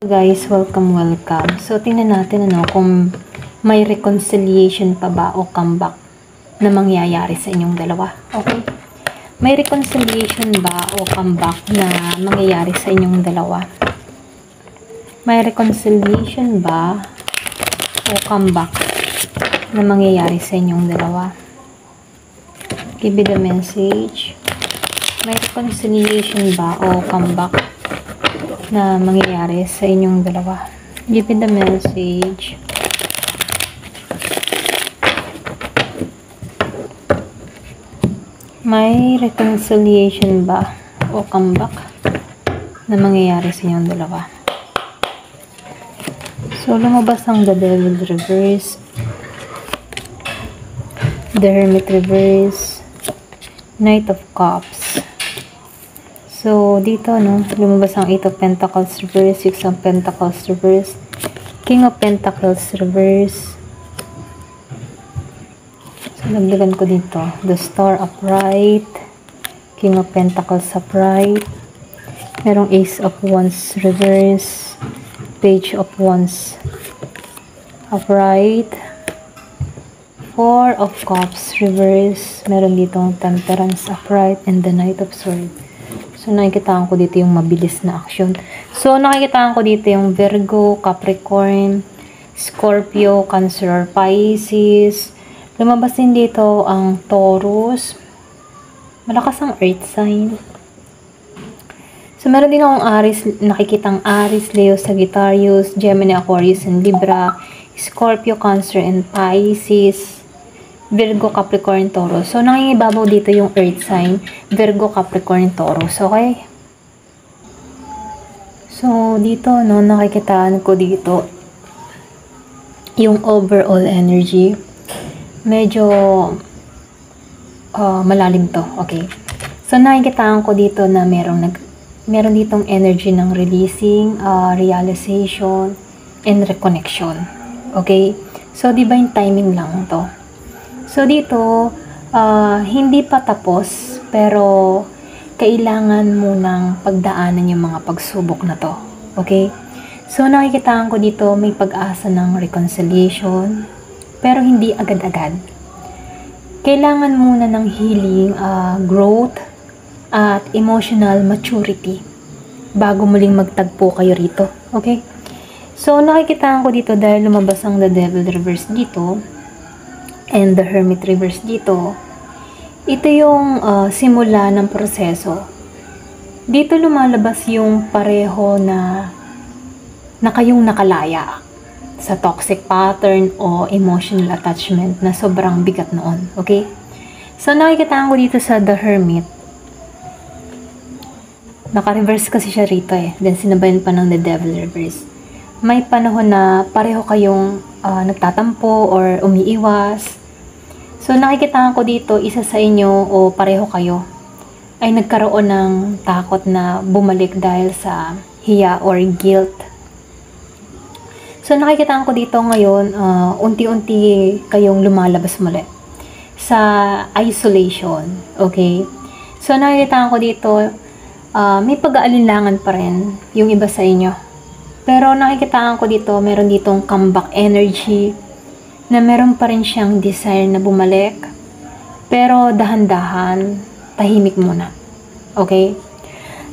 Guys, welcome. So, tingnan natin kung may reconciliation pa ba o comeback na mangyayari sa inyong dalawa. Okay? May reconciliation ba o comeback na mangyayari sa inyong dalawa? May reconciliation ba o comeback na mangyayari sa inyong dalawa? Give me the message. May reconciliation ba o comeback na mangyayari sa inyong dalawa? Give me the message. May reconciliation ba o comeback na mangyayari sa inyong dalawa? So, lumabas ang The Devil reverse, The Hermit reverse, Knight of Cups. So, dito, lumabas ang 8 of Pentacles reverse, 6 of Pentacles reverse, King of Pentacles reverse. So, nagdagan ko dito, the Star upright, King of Pentacles upright, merong Ace of Wands reverse, Page of Wands upright, 4 of Cups reverse, meron ditong Temperance upright, and the Knight of Swords. So, nakikitaan ko dito yung mabilis na action. So, nakikitaan ko dito yung Virgo, Capricorn, Scorpio, Cancer, or Pisces. Lumabas din dito ang Taurus. Malakas ang Earth sign. So, meron din akong Aries, nakikitang Aries, Leo, Sagittarius, Gemini, Aquarius, and Libra, Scorpio, Cancer, and Pisces, Virgo, Capricorn, Taurus. So, nangingibabaw dito yung Earth sign, Virgo, Capricorn, Taurus. Okay? So, dito, nakikitaan ko dito yung overall energy. Medyo malalim to. Okay? So, nakikitaan ko dito na meron ditong energy ng releasing, realization, and reconnection. Okay? So, divine timing lang to. So, dito, hindi pa tapos, pero kailangan munang pagdaanan yung mga pagsubok na to. Okay? So, nakikitaan ko dito may pag-asa ng reconciliation, pero hindi agad-agad. Kailangan muna ng healing, growth, at emotional maturity bago muling magtagpo kayo rito. Okay? So, nakikitaan ko dito dahil lumabas ang The Devil reverse dito and the Hermit reverse dito. Ito yung simula ng proseso. Dito lumalabas yung pareho na kayong nakalaya sa toxic pattern o emotional attachment na sobrang bigat noon. Okay? So, nakikitaan ko dito sa The Hermit. Naka-reverse kasi siya rito Then, sinabayan pa ng The Devil reverse. May panahon na pareho kayong nagtatampo or umiiwas. So, nakikitaan ko dito, isa sa inyo o pareho kayo ay nagkaroon ng takot na bumalik dahil sa hiya or guilt. So, nakikitaan ko dito ngayon, unti-unti kayong lumalabas muli sa isolation. Okay? So, nakikitaan ko dito, may pag-aalinlangan pa rin yung iba sa inyo. Pero nakikitaan ko dito, meron ditong comeback energy na meron pa rin siyang desire na bumalik. Pero dahan-dahan, tahimik muna. Okay?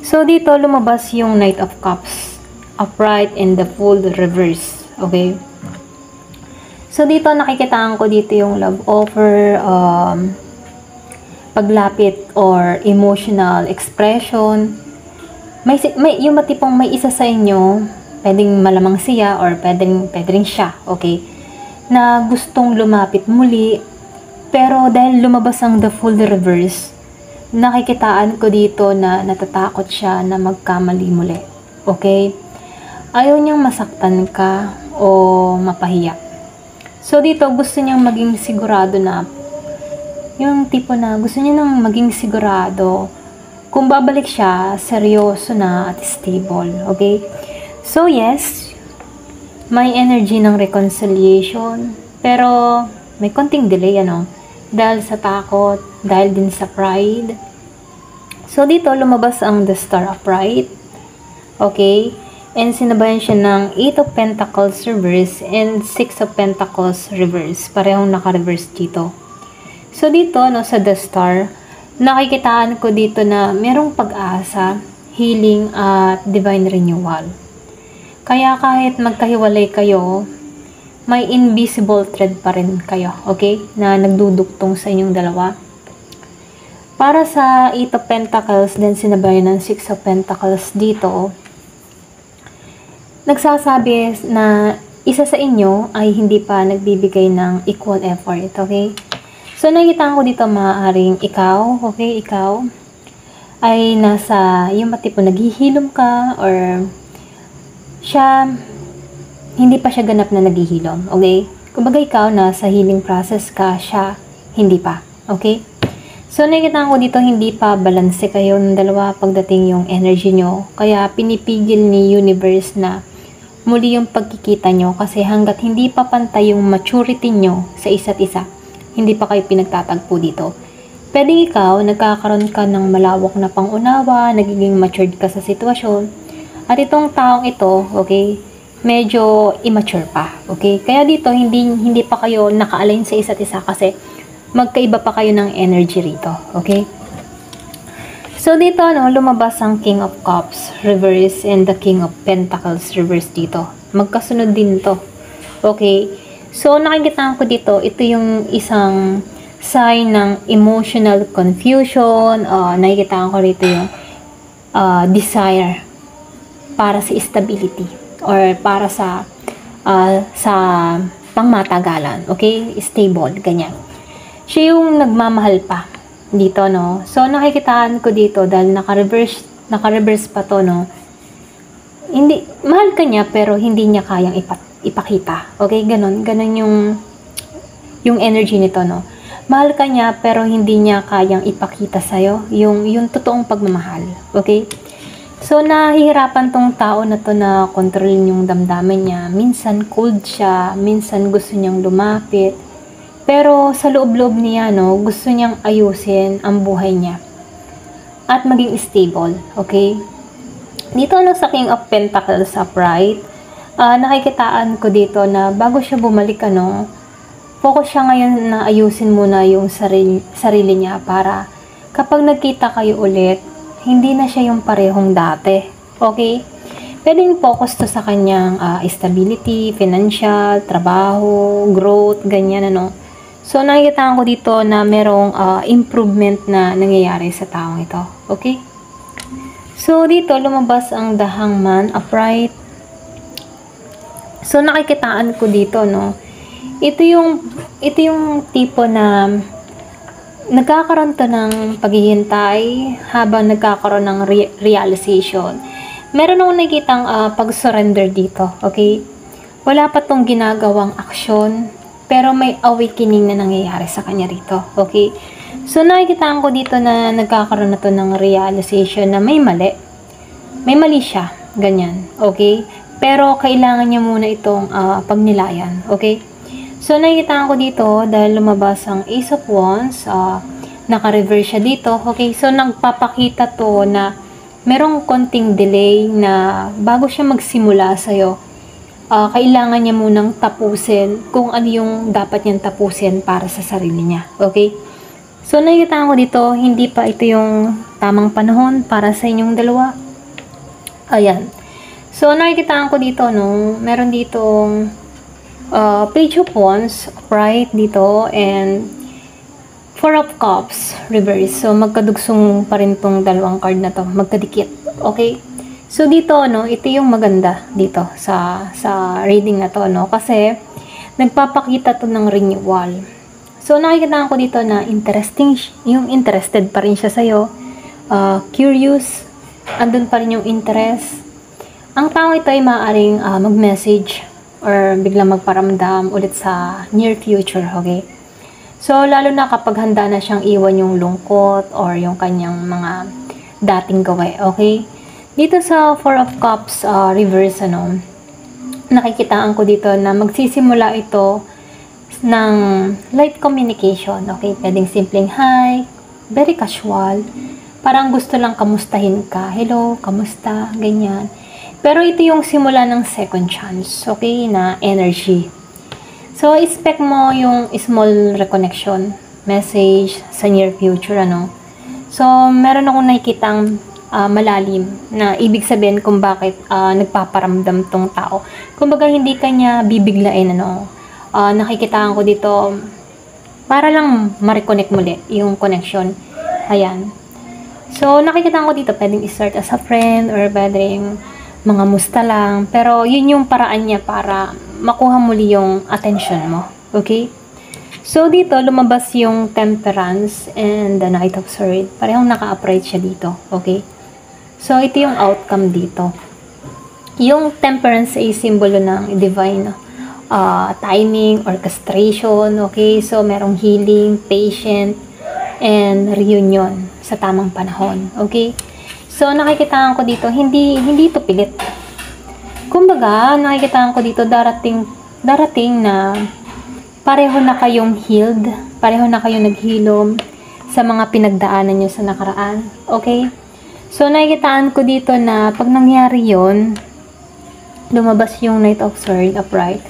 So, dito lumabas yung Knight of Cups upright and the Fool reverse. Okay? So, dito nakikitaan ko dito yung love offer, paglapit or emotional expression. May yung matipong may isa sa inyo, pwedeng malamang siya or pwedeng rin siya, okay, na gustong lumapit muli, pero dahil lumabas ang The Fool reverse, nakikitaan ko dito na natatakot siya na magkamali muli. Okay? Ayaw niyang masaktan ka o mapahiya. So, dito gusto niyang maging sigurado na yung tipo na gusto niya nang maging sigurado kung babalik siya, seryoso na at stable. Okay? So, yes, may energy ng reconciliation, pero may konting delay, dahil sa takot, dahil din sa pride. So, dito lumabas ang The Star upright. Okay? And sinabayan siya ng 8 of Pentacles reverse and 6 of Pentacles reverse. Parehong naka-reverse dito. So dito, no, sa The Star, nakikitaan ko dito na merong pag-asa, healing, at divine renewal. Kaya kahit magkahiwalay kayo, may invisible thread pa rin kayo, okay? Na nagdudugtong sa inyong dalawa. Para sa 8 of Pentacles, then sinabayan ng 6 of Pentacles dito, nagsasabi na isa sa inyo ay hindi pa nagbibigay ng equal effort, okay? So, nakikita ko dito maaaring ikaw, okay, ikaw, ay nasa, yung tipo naghihilom ka, or siya, hindi pa siya ganap na naghihilom, okay? Kumbaga ikaw, nasa healing process ka, siya, hindi pa, okay? So, nakikita ko dito, hindi pa balanse kayo ng dalawa pagdating yung energy nyo, kaya pinipigil ni universe na muli yung pagkikita nyo kasi hanggat hindi pa pantay yung maturity nyo sa isa't isa, hindi pa kayo pinagtatagpo dito. Pwedeng ikaw, nagkakaroon ka ng malawak na pangunawa, nagiging matured ka sa sitwasyon, at itong taong ito, okay, medyo immature pa, okay? Kaya dito, hindi pa kayo naka-align sa isa't isa kasi magkaiba pa kayo ng energy rito, okay? So, dito, no, lumabas ang King of Cups reverse and the King of Pentacles reverse dito. Magkasunod din to. Okay? So, nakikita ko dito, ito yung isang sign ng emotional confusion. Nakikita ko rito yung desire para sa stability or para sa pangmatagalan. Okay? Stable, ganyan. Siya yung nagmamahal pa dito, no? So, nakikitaan ko dito dahil naka-reverse pa to, no? Hindi, mahal ka niya pero hindi niya kayang ipakita. Okay? Ganon yung energy nito, no? Mahal ka niya pero hindi niya kayang ipakita sa'yo yung totoong pagmamahal. Okay? So, nahihirapan tong tao na to na kontrolin yung damdamin niya. Minsan cold siya, minsan gusto niyang lumapit. Pero sa loob-loob niya, no, gusto niyang ayusin ang buhay niya at maging stable, okay? Dito, no, sa King of Pentacles upright, nakikitaan ko dito na bago siya bumalik, ano, focus siya ngayon na ayusin muna yung sarili niya para kapag nagkita kayo ulit, hindi na siya yung parehong dati, okay? Pwedeng focus to sa kanyang stability, financial, trabaho, growth, ganyan, ano. So, nakikita ko dito na merong improvement na nangyayari sa taong ito. Okay? So, dito lumabas ang The Hangman upright. So, nakikitaan ko dito, no? Ito yung tipo na nagkakaroon to ng paghihintay habang nagkakaroon ng realization. Meron akong nakikitang pag-surrender dito. Okay? Wala pa tong ginagawang aksyon, pero may awakening na nangyayari sa kanya rito. Okay? So, nakikita ko dito na nagkakaroon na to ng realization na may mali. May mali siya. Ganyan. Okay? Pero, kailangan niya muna itong pagnilayan. Okay? So, nakikita ko dito dahil lumabas ang Ace of Wands. Naka-reverse siya dito. Okay? So, nagpapakita to na merong konting delay na bago siya magsimula sa'yo, kailangan niya munang tapusin kung ano yung dapat niyang tapusin para sa sarili niya. Okay? So, nakikita ko dito, hindi pa ito yung tamang panahon para sa inyong dalawa. Ayan. So, nakikita ko dito, no, meron ditong Page of Wands, right, dito, and Four of Cups, reverse. So, magkadugsong pa rin tong dalawang card na to. Magkadikit. Okay? So, dito, no, ito yung maganda dito sa reading na to, no? Kasi, nagpapakita to ng renewal. So, nakikita ko dito na yung interested pa rin siya sa'yo. Curious. Andun pa rin yung interest. Ang tao ito ay maaaring mag-message or biglang magparamdam ulit sa near future, okay? So, lalo na kapag handa na siyang iwan yung lungkot or yung kanyang mga dating gawe, okay? Dito sa Four of Cups reverse, ano, nakikitaan ko dito na magsisimula ito ng light communication, okay? Pwedeng simpleng hi, very casual, parang gusto lang kamustahin ka, hello, kamusta, ganyan. Pero ito yung simula ng second chance, okay, na energy. So, expect mo yung small reconnection, message sa near future, ano. So, meron akong nakikitang malalim na ibig sabihin kung bakit nagpaparamdam tong tao. Kumbaga, hindi kanya bibiglain, ano. Nakikitaan ko dito, para lang ma-reconnect muli yung connection. Ayan. So, nakikitaan ko dito, pwedeng i-start as a friend or pwedeng mga musta lang. Pero, yun yung paraan niya para makuha muli yung attention mo. Okay? So, dito, lumabas yung Temperance and the Knight of Swords. Parehong naka-upright siya dito. Okay? So, ito yung outcome dito. Yung Temperance ay simbolo ng divine timing, orchestration. Okay? So, merong healing, patient, and reunion sa tamang panahon. Okay? So, nakikitaan ko dito, hindi ito pilit. Kumbaga, nakikitaan ko dito, darating na pareho na kayong healed, pareho na kayong naghilom sa mga pinagdaanan nyo sa nakaraan. Okay? So, nakikitaan ko dito na pag nangyari yon, lumabas yung Knight of Swords upright,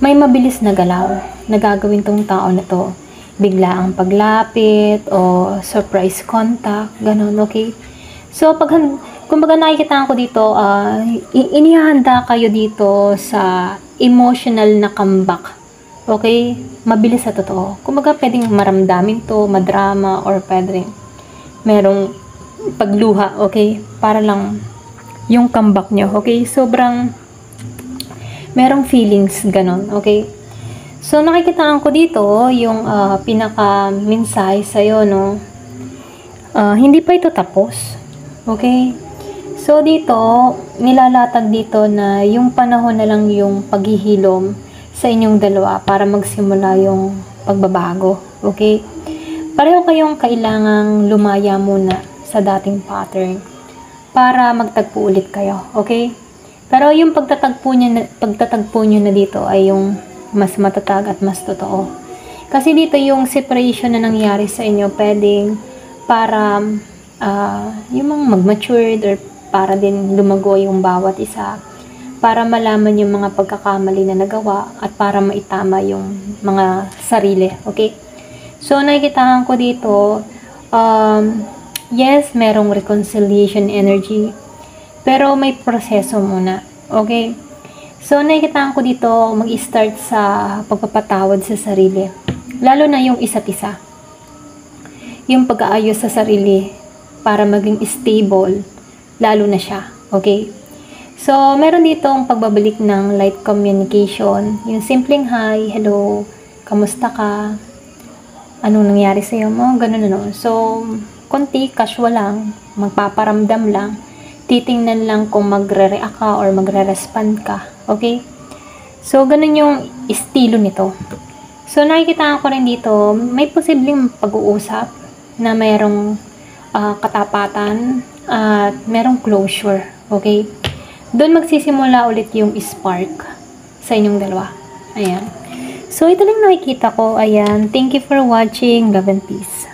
may mabilis na galaw na gagawin tong tao na to. Bigla ang paglapit o surprise contact, ganun, okay? So, kumbaga nakikita ko dito, inihahanda kayo dito sa emotional na comeback. Okay? Mabilis sa totoo. Kumbaga pwedeng maramdamin to, madrama, or pwedeng merong pagluha, okay? Para lang yung comeback nyo, okay? Sobrang merong feelings, ganun, okay? So, nakikitaan ko dito yung pinaka-mensahe sa'yo, no? Hindi pa ito tapos. Okay? So, dito, nilalatag dito na yung panahon na lang yung paghihilom sa inyong dalawa para magsimula yung pagbabago. Okay? Pareho kayong kailangang lumaya muna sa dating pattern para magtagpo ulit kayo. Okay? Pero yung pagtatagpo nyo na dito ay yung mas matatag at mas totoo. Kasi dito yung separation na nangyari sa inyo, pwedeng para yung mga mag-matured or para din lumago yung bawat isa, para malaman yung mga pagkakamali na nagawa at para maitama yung mga sarili. Okay? So, nakikitaan ko dito, yes, merong reconciliation energy, pero may proseso muna. Okay? So, nakikitaan ko dito mag-start sa pagpapatawad sa sarili. Lalo na yung isa't isa. Yung pag-aayos sa sarili para maging stable, lalo na siya. Okay? So, meron ditong pagbabalik ng light communication. Yung simpleng hi, hello, kamusta ka? Anong nangyari sa'yo mo? Ganun ano. So, konti, casual lang, magpaparamdam lang. Titingnan lang kung magre-react ka or magre-respond ka. Okay? So, ganun yung estilo nito. So, nakikita ko rin dito, may posibleng pag-uusap na mayroong katapatan at merong closure. Okay? Doon magsisimula ulit yung spark sa inyong dalawa. Ayan. So, ito lang nakikita ko. Ayan. Thank you for watching. Love and peace.